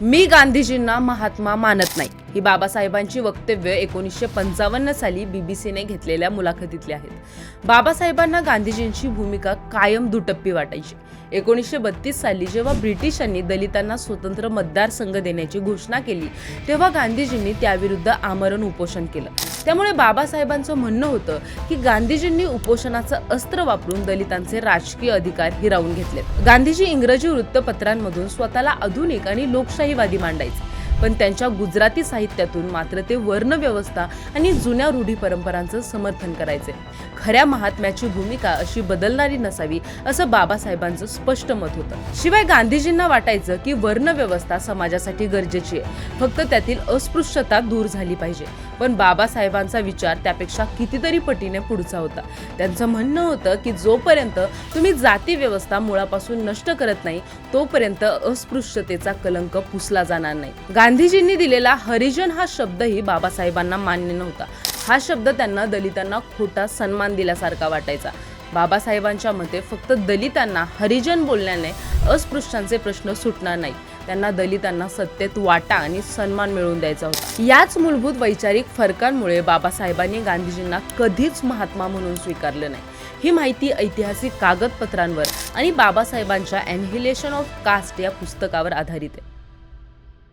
मी गांधीजींना महात्मा मानत नाही ही बाबासाहेबांची वक्तव्य 1955 साली बीबीसीने घेतलेल्या मुलाखतीतली आहेत। बाबासाहेबांना गांधीजींची भूमिका कायम दुटप्पी वाटायची। 1932 साली जेव्हा ब्रिटिशांनी दलितांना स्वतंत्र मतदारसंघ देण्याची घोषणा केली तेव्हा गांधीजींनी त्याविरुद्ध आमरण उपोषण केलं। त्यामुळे बाबासाहेबांचं म्हणणं होतं की गांधीजींनी उपोषणाचं अस्त्र वापरून दलितांचे राजकीय अधिकार हिरावून घेतलेत। गांधीजी इंग्रजी वृत्तपत्रांमधून स्वतःला आधुनिक आणि लोकशाहीवादी मांडायचे, पण त्यांच्या गुजराती साहित्यातून मात्र ते वर्णव्यवस्था आणि जुन्या रूढी परंपरांचं समर्थन करायचे। खऱ्या महात्म्याची भूमिका अशी बदलणारी नसावी असं बाबासाहेबांचं स्पष्ट मत होतं। शिवाय गांधीजींना वाटायचं की वर्णव्यवस्था समाजासाठी गरजेची आहे, फक्त त्यातील अस्पृश्यता दूर झाली पाहिजे। पण बाबासाहेबांचा विचार त्यापेक्षा कितीतरी पटीने पुढचा होता। त्यांचं म्हणणं होतं की जोपर्यंत तुम्ही जाती व्यवस्था मुळापासून नष्ट करत नाही तोपर्यंत अस्पृश्यतेचा कलंक पुसला जाणार नाही। गांधीजींनी दिलेला हरिजन हा शब्दही बाबासाहेबांना मान्य नव्हता। हा शब्द त्यांना दलितांना खोटा सन्मान दिल्यासारखा वाटायचा। बाबासाहेबांच्या मते फक्त दलितांना हरिजन बोलण्याने अस्पृश्यांचे प्रश्न सुटणार नाहीत, त्यांना दलितांना सत्तेत वाटा आणि सन्मान मिळवून द्यायचा होता। याच मूलभूत वैचारिक फरकांमुळे बाबासाहेबांनी गांधीजींना कधीच महात्मा म्हणून स्वीकारलं नाही। ही माहिती ऐतिहासिक कागदपत्रांवर आणि बाबासाहेबांच्या ॲनिहिलेशन ऑफ कास्ट या पुस्तकावर आधारित आहे।